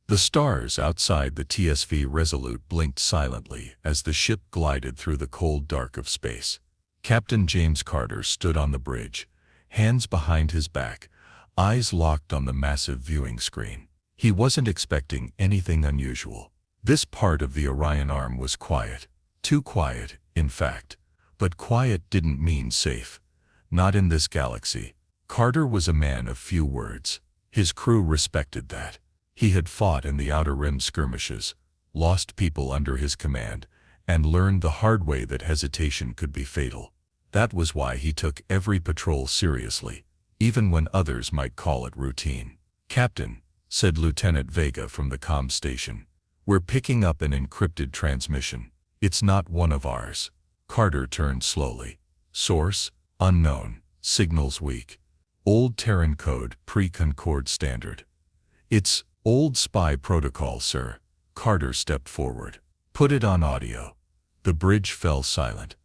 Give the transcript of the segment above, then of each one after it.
The stars outside the TSV Resolute blinked silently as the ship glided through the cold dark of space. Captain James Carter stood on the bridge, hands behind his back, eyes locked on the massive viewing screen. He wasn't expecting anything unusual. This part of the Orion Arm was quiet. Too quiet, in fact. But quiet didn't mean safe. Not in this galaxy. Carter was a man of few words. His crew respected that. He had fought in the Outer Rim skirmishes, lost people under his command, and learned the hard way that hesitation could be fatal. That was why he took every patrol seriously, even when others might call it routine. "Captain," said Lieutenant Vega from the comm station, "we're picking up an encrypted transmission. It's not one of ours." Carter turned slowly. "Source? Unknown. Signals weak. Old Terran code, pre-Concord standard." "It's old spy protocol, sir." Carter stepped forward. "Put it on audio." The bridge fell silent.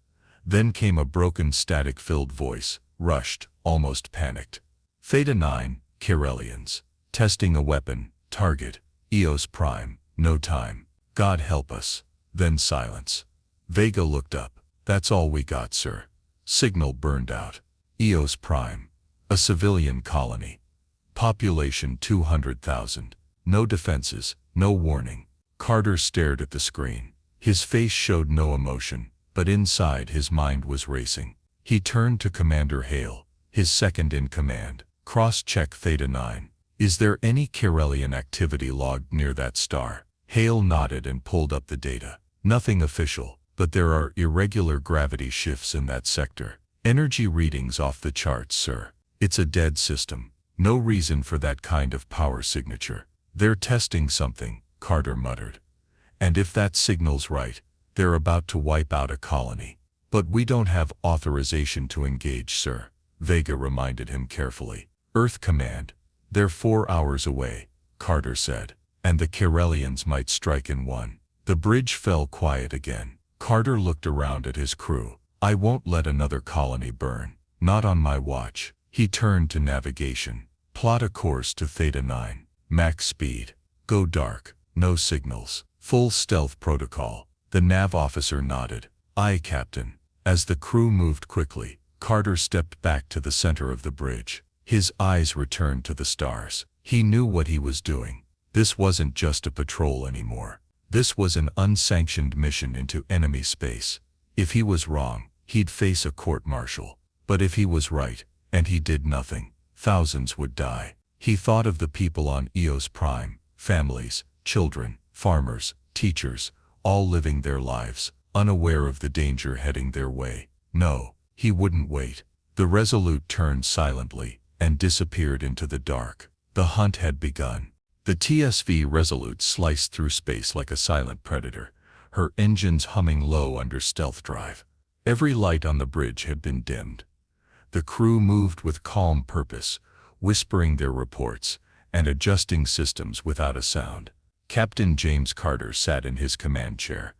Then came a broken static-filled voice, rushed, almost panicked. "Theta 9, Kirellians. Testing a weapon. Target. Eos Prime. No time. God help us." Then silence. Vega looked up. "That's all we got, sir." Signal burned out. Eos Prime. A civilian colony. Population 200,000. No defenses, no warning. Carter stared at the screen. His face showed no emotion, but inside his mind was racing. He turned to Commander Hale, his second in command. "Cross-check Theta 9. Is there any Kirellian activity logged near that star?" Hale nodded and pulled up the data. "Nothing official, but there are irregular gravity shifts in that sector. Energy readings off the charts, sir. It's a dead system. No reason for that kind of power signature." "They're testing something," Carter muttered. "And if that signal's right, they're about to wipe out a colony." "But we don't have authorization to engage, sir," Vega reminded him carefully. "Earth Command. They're 4 hours away," Carter said. "And the Kirellians might strike in one." The bridge fell quiet again. Carter looked around at his crew. "I won't let another colony burn. Not on my watch." He turned to navigation. "Plot a course to Theta 9. Max speed. Go dark. No signals. Full stealth protocol." The nav officer nodded. "Aye, Captain." As the crew moved quickly, Carter stepped back to the center of the bridge. His eyes returned to the stars. He knew what he was doing. This wasn't just a patrol anymore. This was an unsanctioned mission into enemy space. If he was wrong, he'd face a court-martial. But if he was right, and he did nothing, thousands would die. He thought of the people on Eos Prime, families, children, farmers, teachers, all living their lives, unaware of the danger heading their way. No, he wouldn't wait. The Resolute turned silently and disappeared into the dark. The hunt had begun. The TSV Resolute sliced through space like a silent predator, her engines humming low under stealth drive. Every light on the bridge had been dimmed. The crew moved with calm purpose, whispering their reports and adjusting systems without a sound. Captain James Carter sat in his command chair,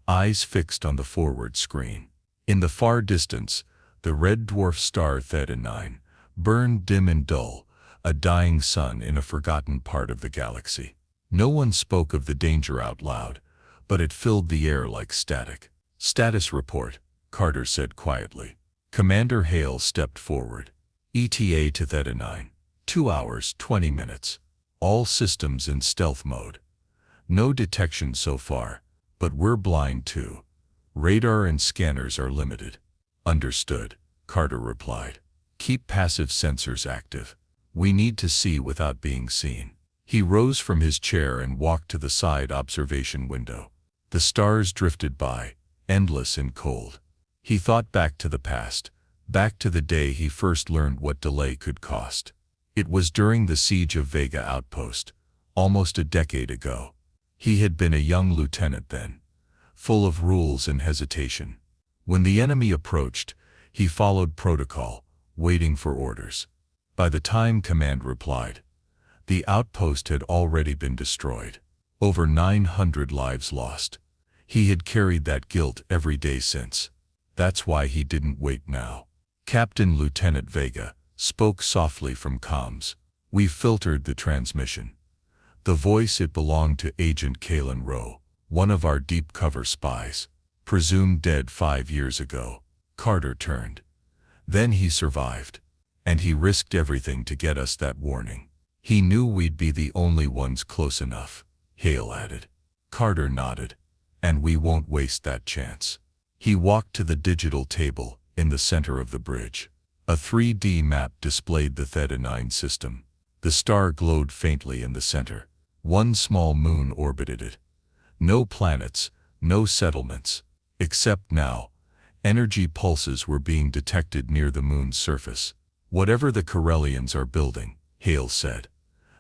eyes fixed on the forward screen. In the far distance, the red dwarf star Theta 9 burned dim and dull, a dying sun in a forgotten part of the galaxy. No one spoke of the danger out loud, but it filled the air like static. "Status report," Carter said quietly. Commander Hale stepped forward. "ETA to Theta 9. 2 hours, 20 minutes. All systems in stealth mode. No detection so far, but we're blind too. Radar and scanners are limited." "Understood," Carter replied. "Keep passive sensors active. We need to see without being seen." He rose from his chair and walked to the side observation window. The stars drifted by, endless and cold. He thought back to the past, back to the day he first learned what delay could cost. It was during the siege of Vega Outpost, almost a decade ago. He had been a young lieutenant then, full of rules and hesitation. When the enemy approached, he followed protocol, waiting for orders. By the time command replied, the outpost had already been destroyed. Over 900 lives lost. He had carried that guilt every day since. That's why he didn't wait now. Captain Lieutenant Vega spoke softly from comms. "We filtered the transmission. The voice, it belonged to Agent Kalen Rowe, one of our deep cover spies. Presumed dead 5 years ago. Carter turned. Then he survived. And he risked everything to get us that warning. He knew we'd be the only ones close enough, Hale added. Carter nodded. And we won't waste that chance. He walked to the digital table in the center of the bridge. A 3D map displayed the Theta 9 system. The star glowed faintly in the center. One small moon orbited it. No planets, no settlements. Except now, energy pulses were being detected near the moon's surface. Whatever the Corellians are building, Hale said.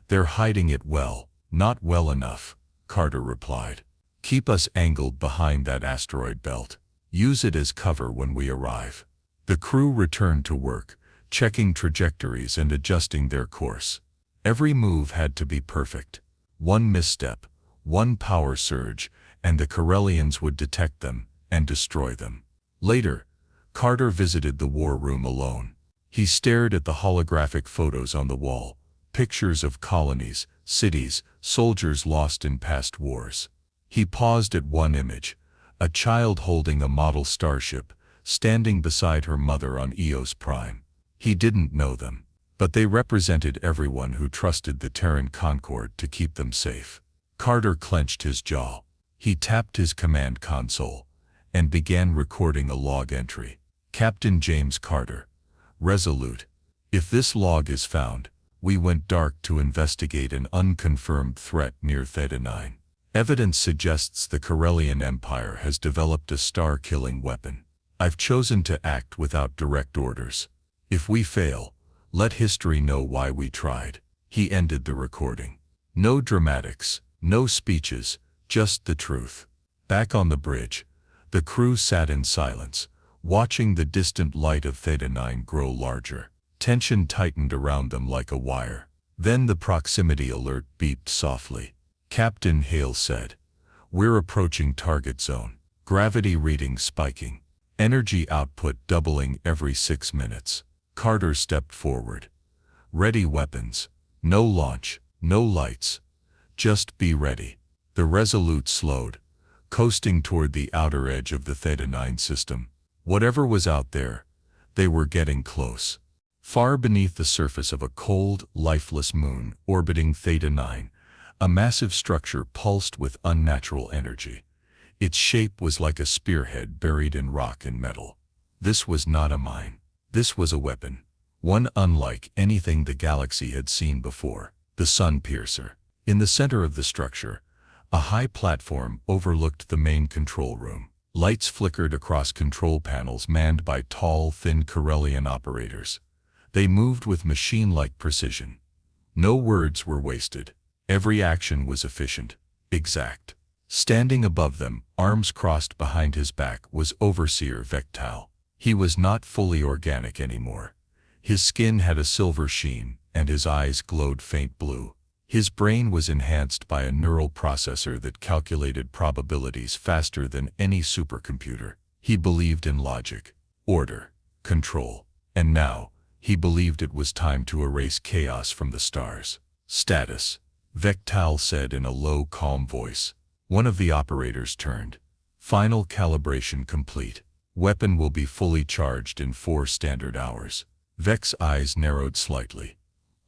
They're hiding it well, not well enough, Carter replied. Keep us angled behind that asteroid belt. Use it as cover when we arrive. The crew returned to work, checking trajectories and adjusting their course. Every move had to be perfect. One misstep, one power surge, and the Corellians would detect them and destroy them. Later, Carter visited the war room alone. He stared at the holographic photos on the wall, pictures of colonies, cities, soldiers lost in past wars. He paused at one image, a child holding a model starship, standing beside her mother on Eos Prime. He didn't know them, but they represented everyone who trusted the Terran Concord to keep them safe. Carter clenched his jaw. He tapped his command console and began recording a log entry. Captain James Carter. Resolute. If this log is found, we went dark to investigate an unconfirmed threat near Theta 9. Evidence suggests the Corellian Empire has developed a star-killing weapon. I've chosen to act without direct orders. If we fail, let history know why we tried. He ended the recording. No dramatics, no speeches, just the truth. Back on the bridge, the crew sat in silence, watching the distant light of Theta 9 grow larger. Tension tightened around them like a wire. Then the proximity alert beeped softly. Captain Hale said, "We're approaching target zone. Gravity reading spiking. Energy output doubling every 6 minutes." Carter stepped forward. "Ready weapons. No launch, no lights. Just be ready." The Resolute slowed, coasting toward the outer edge of the Theta 9 system. Whatever was out there, they were getting close. Far beneath the surface of a cold, lifeless moon orbiting Theta 9, a massive structure pulsed with unnatural energy. Its shape was like a spearhead buried in rock and metal. This was not a mine. This was a weapon. One unlike anything the galaxy had seen before. The Sun Piercer. In the center of the structure, a high platform overlooked the main control room. Lights flickered across control panels manned by tall, thin Corellian operators. They moved with machine-like precision. No words were wasted. Every action was efficient, exact. Standing above them, arms crossed behind his back, was Overseer Vectal. He was not fully organic anymore. His skin had a silver sheen, and his eyes glowed faint blue. His brain was enhanced by a neural processor that calculated probabilities faster than any supercomputer. He believed in logic, order, control, and now, he believed it was time to erase chaos from the stars. "Status," Vectal said in a low, calm voice. One of the operators turned. "Final calibration complete. Weapon will be fully charged in 4 standard hours." Vec's eyes narrowed slightly.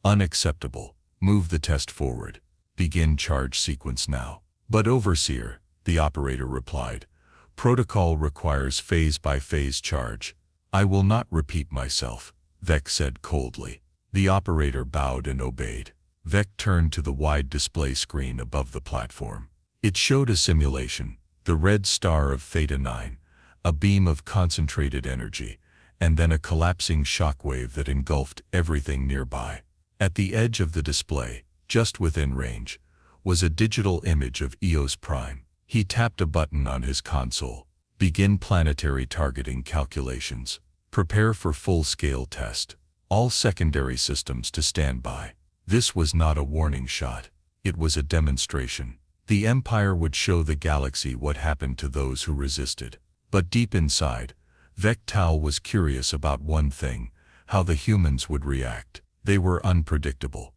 "Unacceptable. Move the test forward. Begin charge sequence now." "But Overseer," the operator replied, "protocol requires phase-by-phase charge." "I will not repeat myself," Vec said coldly. The operator bowed and obeyed. Vec turned to the wide display screen above the platform. It showed a simulation, the red star of Theta 9, a beam of concentrated energy, and then a collapsing shockwave that engulfed everything nearby. At the edge of the display, just within range, was a digital image of Eos Prime. He tapped a button on his console. "Begin planetary targeting calculations. Prepare for full-scale test. All secondary systems to stand by." This was not a warning shot. It was a demonstration. The Empire would show the galaxy what happened to those who resisted. But deep inside, Vectal was curious about one thing: how the humans would react. They were unpredictable,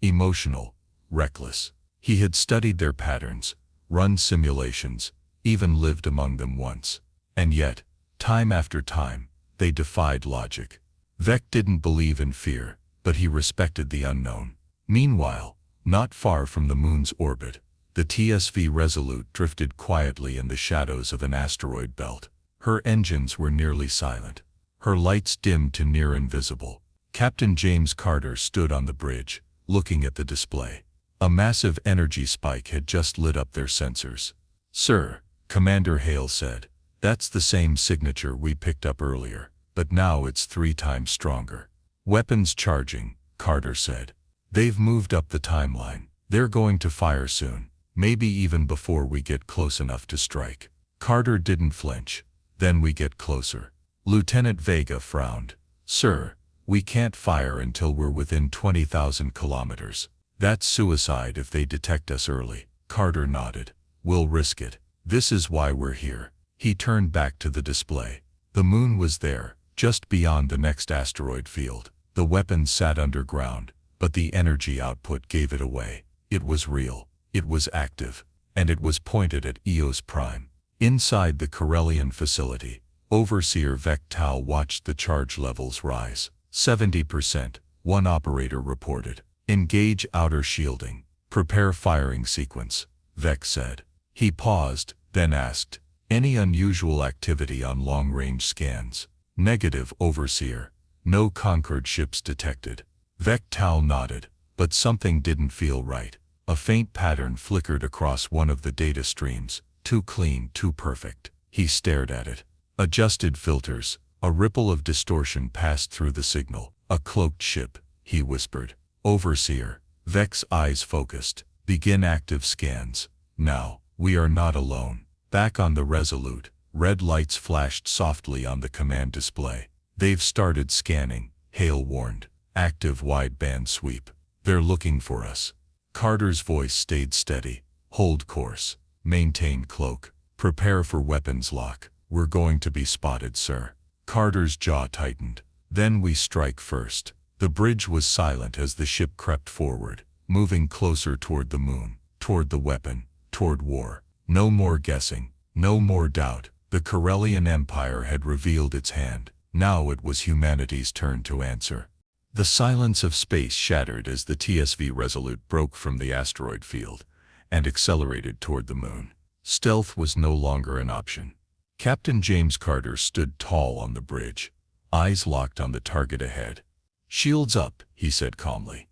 emotional, reckless. He had studied their patterns, run simulations, even lived among them once. And yet, time after time, they defied logic. Vec didn't believe in fear, but he respected the unknown. Meanwhile, not far from the moon's orbit, the TSV Resolute drifted quietly in the shadows of an asteroid belt. Her engines were nearly silent, her lights dimmed to near invisible. Captain James Carter stood on the bridge, looking at the display. A massive energy spike had just lit up their sensors. "Sir," Commander Hale said, "that's the same signature we picked up earlier, but now it's 3 times stronger." "Weapons charging," Carter said. "They've moved up the timeline. They're going to fire soon, maybe even before we get close enough to strike." Carter didn't flinch. "Then we get closer." Lieutenant Vega frowned. "Sir, we can't fire until we're within 20,000 kilometers. That's suicide if they detect us early." Carter nodded. "We'll risk it. This is why we're here." He turned back to the display. The moon was there, just beyond the next asteroid field. The weapon sat underground, but the energy output gave it away. It was real, it was active, and it was pointed at Eos Prime. Inside the Corellian facility, Overseer Vec Tau watched the charge levels rise. 70%, one operator reported. "Engage outer shielding. Prepare firing sequence," Vec said. He paused, then asked, "Any unusual activity on long-range scans?" "Negative, Overseer. No Concord ships detected." Vec Tau nodded, but something didn't feel right. A faint pattern flickered across one of the data streams. Too clean, too perfect. He stared at it. Adjusted filters. A ripple of distortion passed through the signal. "A cloaked ship," he whispered. "Overseer." Vec's eyes focused. "Begin active scans. Now." "We are not alone." Back on the Resolute, red lights flashed softly on the command display. "They've started scanning," Hale warned. "Active wideband sweep. They're looking for us." Carter's voice stayed steady. "Hold course. Maintain cloak. Prepare for weapons lock. We're going to be spotted, sir." Carter's jaw tightened. "Then we strike first." The bridge was silent as the ship crept forward, moving closer toward the moon, toward the weapon, toward war. No more guessing, no more doubt. The Corellian Empire had revealed its hand. Now it was humanity's turn to answer. The silence of space shattered as the TSV Resolute broke from the asteroid field and accelerated toward the moon. Stealth was no longer an option. Captain James Carter stood tall on the bridge, eyes locked on the target ahead. "Shields up," he said calmly.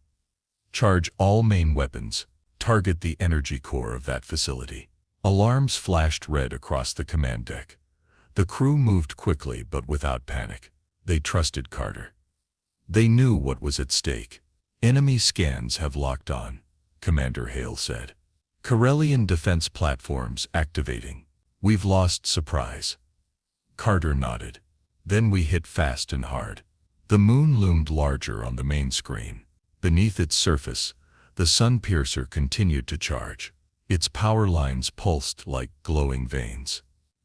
"Charge all main weapons. Target the energy core of that facility." Alarms flashed red across the command deck. The crew moved quickly but without panic. They trusted Carter. They knew what was at stake. "Enemy scans have locked on," Commander Hale said. "Corellian defense platforms activating. We've lost surprise." Carter nodded. "Then we hit fast and hard." The moon loomed larger on the main screen. Beneath its surface, the sun piercer continued to charge. Its power lines pulsed like glowing veins.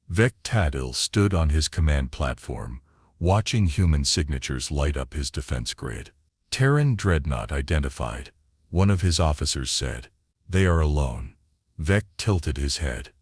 Vec Tadil stood on his command platform, watching human signatures light up his defense grid. "Terran Dreadnought identified," one of his officers said. "They are alone." Vec tilted his head.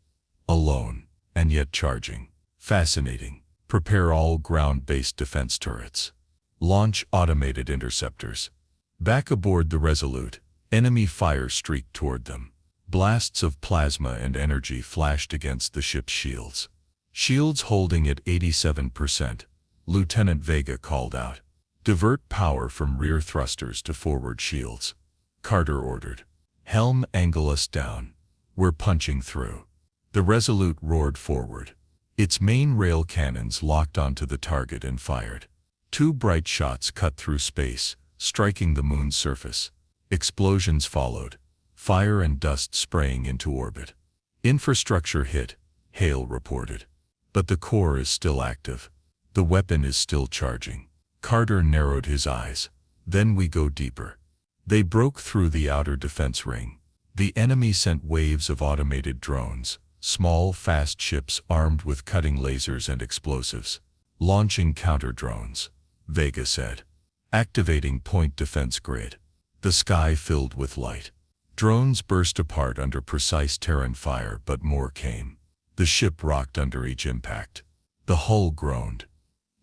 "Alone, and yet charging. Fascinating. Prepare all ground-based defense turrets. Launch automated interceptors." Back aboard the Resolute, enemy fire streaked toward them. Blasts of plasma and energy flashed against the ship's shields. "Shields holding at 87%, Lieutenant Vega called out. "Divert power from rear thrusters to forward shields," Carter ordered. "Helm angle us down. We're punching through." The Resolute roared forward. Its main rail cannons locked onto the target and fired. 2 bright shots cut through space, striking the moon's surface. Explosions followed, fire and dust spraying into orbit. "Infrastructure hit," Hale reported. "But the core is still active. The weapon is still charging." Carter narrowed his eyes. "Then we go deeper." They broke through the outer defense ring. The enemy sent waves of automated drones, small, fast ships armed with cutting lasers and explosives. "Launching counter-drones," Vega said. "Activating point defense grid." The sky filled with light. Drones burst apart under precise Terran fire, but more came. The ship rocked under each impact. The hull groaned.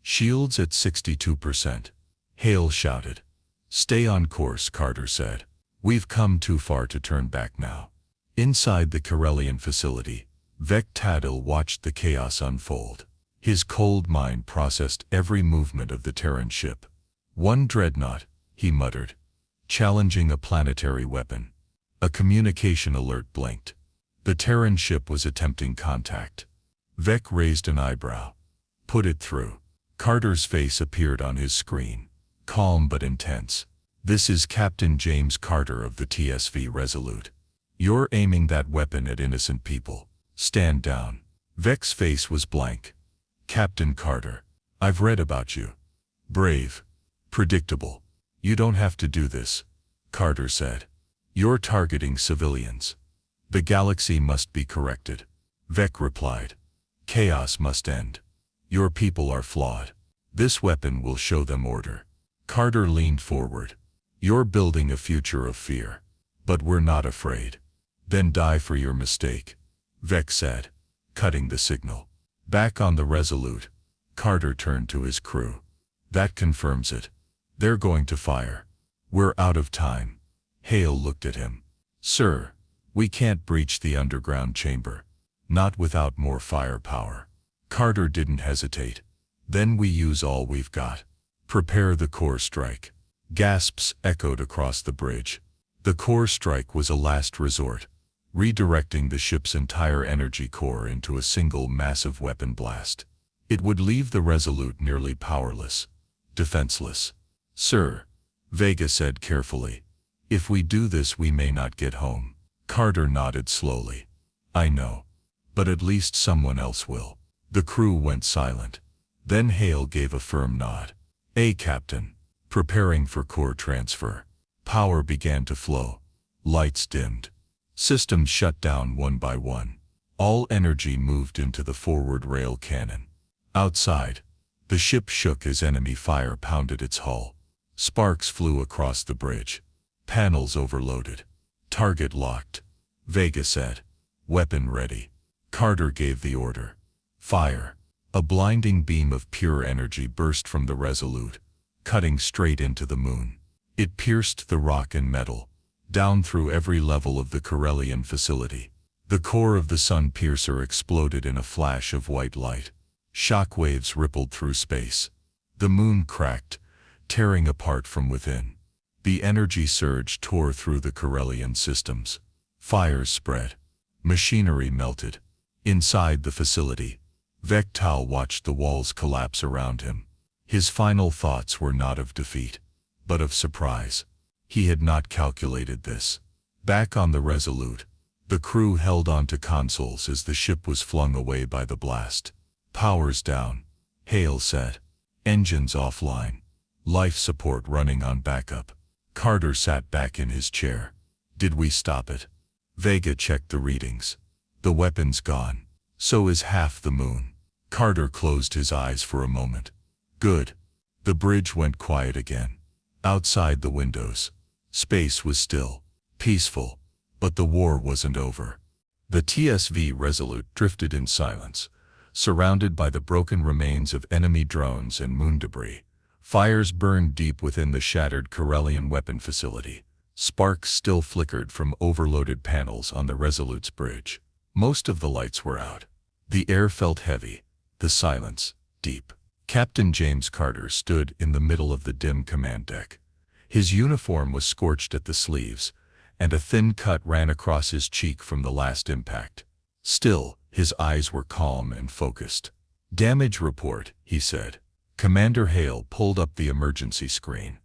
Shields at 62%. Hale shouted. "Stay on course," Carter said. "We've come too far to turn back now." Inside the Corellian facility, Vec Tadil watched the chaos unfold. His cold mind processed every movement of the Terran ship. "One Dreadnought," he muttered, challenging a planetary weapon. A communication alert blinked. The Terran ship was attempting contact. Vec raised an eyebrow. "Put it through." Carter's face appeared on his screen, calm but intense. "This is Captain James Carter of the TSV Resolute. You're aiming that weapon at innocent people. Stand down." Vec's face was blank. "Captain Carter, I've read about you. Brave. Predictable. You don't have to do this," Carter said. "You're targeting civilians. The galaxy must be corrected." Vec replied. "Chaos must end. Your people are flawed. This weapon will show them order." Carter leaned forward. "You're building a future of fear. But we're not afraid." "Then die for your mistake," Vec said, cutting the signal. Back on the Resolute, Carter turned to his crew. "That confirms it. They're going to fire. We're out of time." Hale looked at him. "Sir, we can't breach the underground chamber. Not without more firepower." Carter didn't hesitate. "Then we use all we've got. Prepare the core strike." Gasps echoed across the bridge. The core strike was a last resort, redirecting the ship's entire energy core into a single massive weapon blast. It would leave the Resolute nearly powerless, defenseless. "Sir," Vega said carefully, "if we do this we may not get home." Carter nodded slowly. "I know. But at least someone else will." The crew went silent. Then Hale gave a firm nod. Captain." Preparing for core transfer. Power began to flow. Lights dimmed. Systems shut down one by one. All energy moved into the forward rail cannon. Outside, the ship shook as enemy fire pounded its hull. Sparks flew across the bridge. Panels overloaded. "Target locked," Vega said. "Weapon ready." Carter gave the order. "Fire." A blinding beam of pure energy burst from the Resolute, cutting straight into the moon. It pierced the rock and metal, down through every level of the Corellian facility. The core of the Sun Piercer exploded in a flash of white light. Shock waves rippled through space. The moon cracked, tearing apart from within. The energy surge tore through the Corellian systems. Fires spread. Machinery melted. Inside the facility, Vectal watched the walls collapse around him. His final thoughts were not of defeat, but of surprise. He had not calculated this. Back on the Resolute, the crew held on to consoles as the ship was flung away by the blast. "Power's down," Hale said. "Engines offline. Life support running on backup." Carter sat back in his chair. "Did we stop it?" Vega checked the readings. "The weapon's gone. So is half the moon." Carter closed his eyes for a moment. "Good." The bridge went quiet again. Outside the windows, space was still, peaceful, but the war wasn't over. The TSV Resolute drifted in silence, surrounded by the broken remains of enemy drones and moon debris. Fires burned deep within the shattered Corellian weapon facility. Sparks still flickered from overloaded panels on the Resolute's bridge. Most of the lights were out. The air felt heavy, the silence deep. Captain James Carter stood in the middle of the dim command deck. His uniform was scorched at the sleeves, and a thin cut ran across his cheek from the last impact. Still, his eyes were calm and focused. "Damage report," he said. Commander Hale pulled up the emergency screen.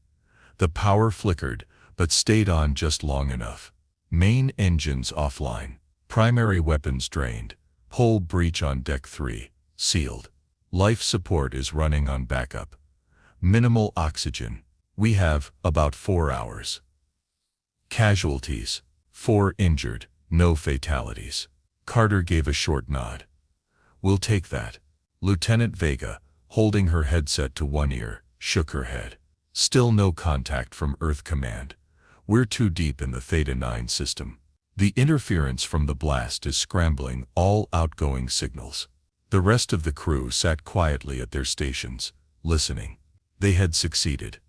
The power flickered, but stayed on just long enough. "Main engines offline. Primary weapons drained. Hull breach on deck 3, sealed. Life support is running on backup. Minimal oxygen. We have about 4 hours. Casualties: 4 injured, no fatalities." Carter gave a short nod. "We'll take that." Lieutenant Vega, holding her headset to one ear, shook her head. "Still no contact from Earth Command. We're too deep in the Theta 9 system. The interference from the blast is scrambling all outgoing signals. The rest of the crew sat quietly at their stations, listening. They had succeeded.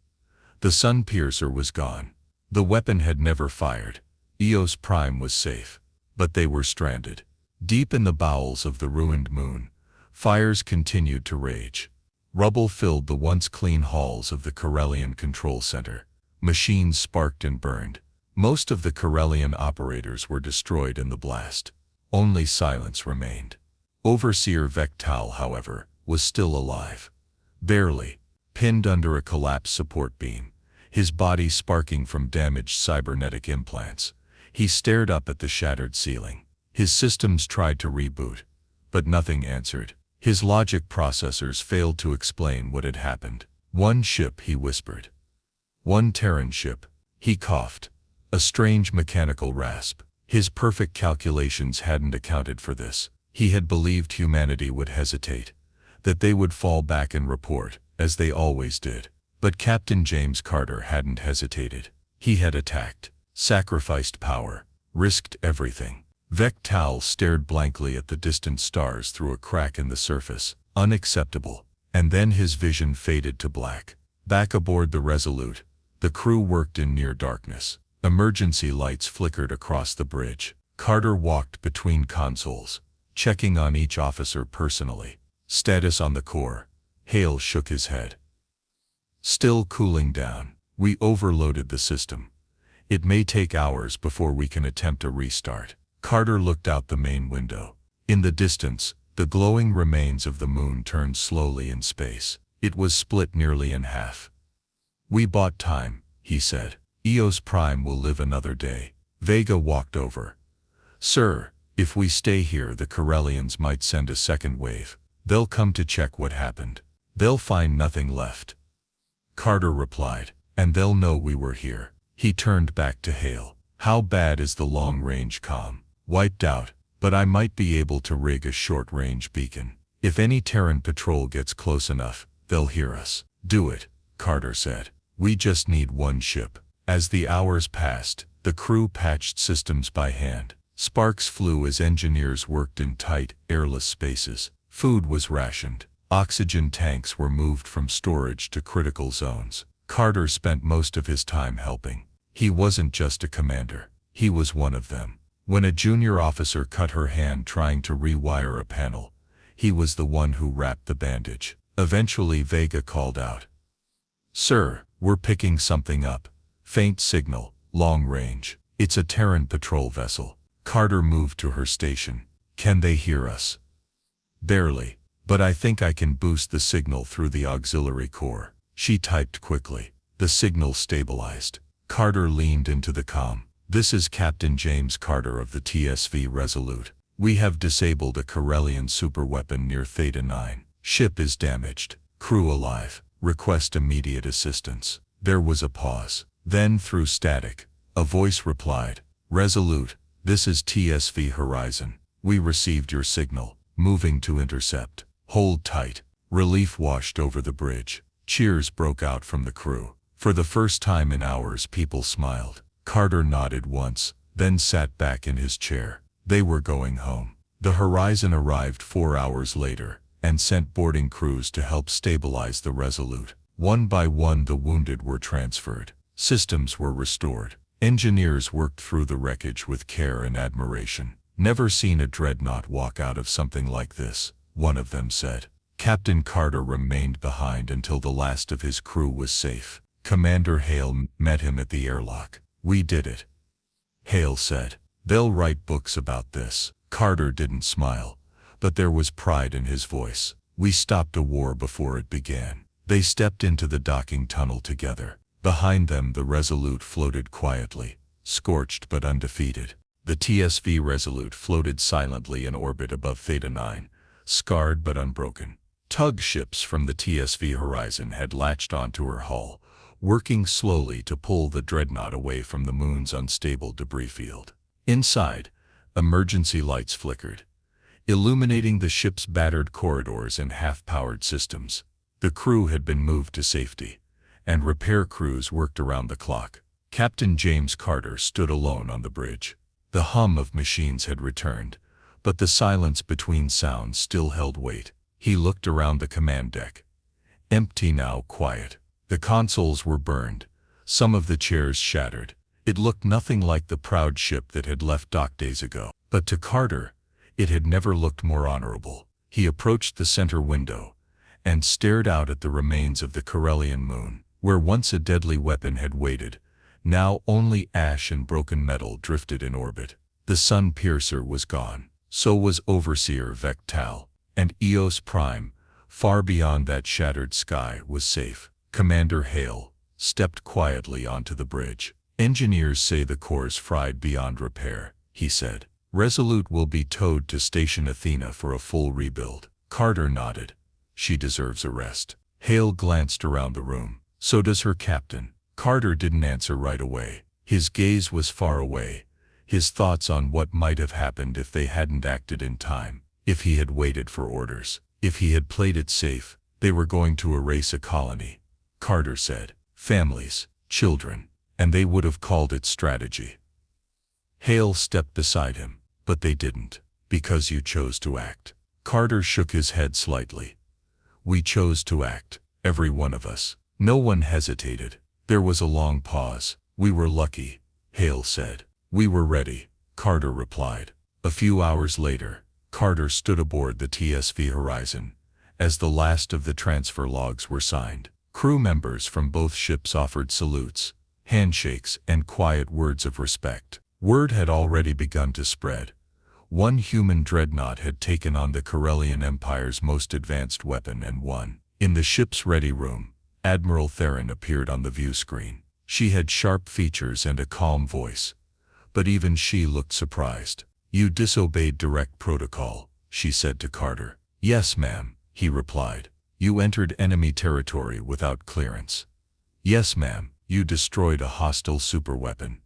The sun piercer was gone. The weapon had never fired. Eos Prime was safe. But they were stranded. Deep in the bowels of the ruined moon, fires continued to rage. Rubble filled the once clean halls of the Corellian control center. Machines sparked and burned. Most of the Corellian operators were destroyed in the blast. Only silence remained. Overseer Vectal, however, was still alive. Barely, pinned under a collapsed support beam, his body sparking from damaged cybernetic implants. He stared up at the shattered ceiling. His systems tried to reboot, but nothing answered. His logic processors failed to explain what had happened. One ship, he whispered. One Terran ship. He coughed. A strange mechanical rasp. His perfect calculations hadn't accounted for this. He had believed humanity would hesitate, that they would fall back and report, as they always did. But Captain James Carter hadn't hesitated. He had attacked, sacrificed power, risked everything. Vectal stared blankly at the distant stars through a crack in the surface. Unacceptable. And then his vision faded to black. Back aboard the Resolute, the crew worked in near darkness. Emergency lights flickered across the bridge. Carter walked between consoles, checking on each officer personally. Status on the core. Hale shook his head. Still cooling down. We overloaded the system. It may take hours before we can attempt a restart. Carter looked out the main window. In the distance, the glowing remains of the moon turned slowly in space. It was split nearly in half. We bought time, he said. Eos Prime will live another day. Vega walked over. Sir, if we stay here, the Corellians might send a second wave. They'll come to check what happened. They'll find nothing left. Carter replied, and they'll know we were here. He turned back to Hale. How bad is the long-range comm? Wiped out, but I might be able to rig a short-range beacon. If any Terran patrol gets close enough, they'll hear us. Do it, Carter said. We just need one ship. As the hours passed, the crew patched systems by hand. Sparks flew as engineers worked in tight, airless spaces. Food was rationed. Oxygen tanks were moved from storage to critical zones. Carter spent most of his time helping. He wasn't just a commander. He was one of them. When a junior officer cut her hand trying to rewire a panel, he was the one who wrapped the bandage. Eventually Vega called out. Sir, we're picking something up. Faint signal, long range. It's a Terran patrol vessel. Carter moved to her station. Can they hear us? Barely, but I think I can boost the signal through the auxiliary core. She typed quickly. The signal stabilized. Carter leaned into the comm. This is Captain James Carter of the TSV Resolute. We have disabled a Corellian superweapon near Theta 9. Ship is damaged. Crew alive. Request immediate assistance. There was a pause. Then through static, a voice replied. Resolute, this is TSV Horizon. We received your signal. Moving to intercept. Hold tight. Relief washed over the bridge. Cheers broke out from the crew. For the first time in hours, people smiled. Carter nodded once, then sat back in his chair. They were going home. The Horizon arrived 4 hours later, and sent boarding crews to help stabilize the Resolute. One by one the wounded were transferred. Systems were restored. Engineers worked through the wreckage with care and admiration. Never seen a Dreadnought walk out of something like this, one of them said. Captain Carter remained behind until the last of his crew was safe. Commander Hale met him at the airlock. We did it, Hale said. They'll write books about this. Carter didn't smile, but there was pride in his voice. We stopped a war before it began. They stepped into the docking tunnel together. Behind them the Resolute floated quietly, scorched but undefeated. The TSV Resolute floated silently in orbit above Theta 9, scarred but unbroken. Tug ships from the TSV Horizon had latched onto her hull, working slowly to pull the Dreadnought away from the moon's unstable debris field. Inside, emergency lights flickered, illuminating the ship's battered corridors and half-powered systems. The crew had been moved to safety, and repair crews worked around the clock. Captain James Carter stood alone on the bridge. The hum of machines had returned, but the silence between sounds still held weight. He looked around the command deck. Empty now, quiet. The consoles were burned, some of the chairs shattered. It looked nothing like the proud ship that had left dock days ago. But to Carter, it had never looked more honorable. He approached the center window and stared out at the remains of the Corellian moon, where once a deadly weapon had waited. Now only ash and broken metal drifted in orbit. The sun piercer was gone. So was Overseer Vectal, and Eos Prime, far beyond that shattered sky, was safe. Commander Hale stepped quietly onto the bridge. Engineers say the core's fried beyond repair, he said. Resolute will be towed to Station Athena for a full rebuild. Carter nodded. She deserves a rest. Hale glanced around the room. So does her captain. Carter didn't answer right away. His gaze was far away, his thoughts on what might have happened if they hadn't acted in time, if he had waited for orders, if he had played it safe. They were going to erase a colony, Carter said. Families, children, and they would have called it strategy. Hale stepped beside him. But they didn't, because you chose to act. Carter shook his head slightly. We chose to act, every one of us. No one hesitated. There was a long pause. We were lucky, Hale said. We were ready, Carter replied. A few hours later, Carter stood aboard the TSV Horizon, as the last of the transfer logs were signed. Crew members from both ships offered salutes, handshakes, and quiet words of respect. Word had already begun to spread. One human dreadnought had taken on the Corellian Empire's most advanced weapon and won. In the ship's ready room, Admiral Theron appeared on the view screen. She had sharp features and a calm voice, but even she looked surprised. You disobeyed direct protocol, she said to Carter. Yes, ma'am, he replied. You entered enemy territory without clearance. Yes, ma'am, you destroyed a hostile superweapon,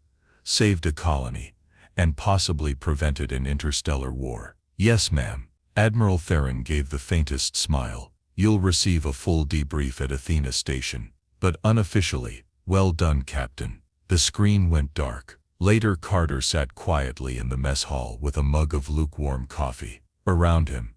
saved a colony, and possibly prevented an interstellar war. Yes, ma'am. Admiral Theron gave the faintest smile. You'll receive a full debrief at Athena Station. But unofficially, well done, Captain. The screen went dark. Later, Carter sat quietly in the mess hall with a mug of lukewarm coffee. Around him,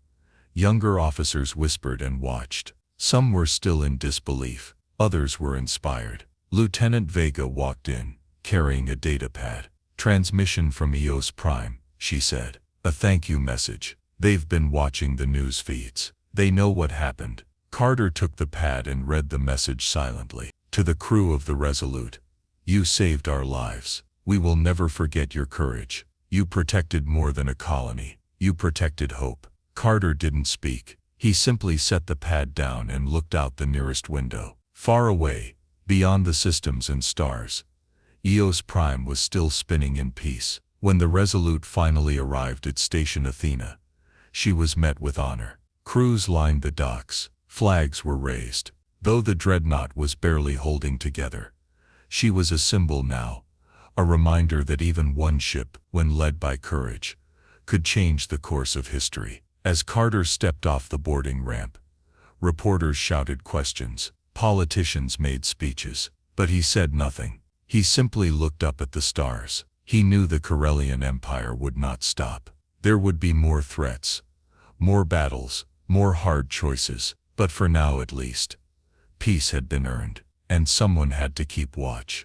younger officers whispered and watched. Some were still in disbelief. Others were inspired. Lieutenant Vega walked in, carrying a data pad. Transmission from Eos Prime, she said. A thank you message. They've been watching the news feeds. They know what happened. Carter took the pad and read the message silently. To the crew of the Resolute, you saved our lives. We will never forget your courage. You protected more than a colony. You protected hope. Carter didn't speak. He simply set the pad down and looked out the nearest window. Far away, beyond the systems and stars, Eos Prime was still spinning in peace. When the Resolute finally arrived at Station Athena, she was met with honor. Crews lined the docks. Flags were raised. Though the Dreadnought was barely holding together, she was a symbol now, a reminder that even one ship, when led by courage, could change the course of history. As Carter stepped off the boarding ramp, reporters shouted questions. Politicians made speeches, but he said nothing. He simply looked up at the stars. He knew the Corellian Empire would not stop. There would be more threats, more battles, more hard choices, but for now at least, peace had been earned, and someone had to keep watch.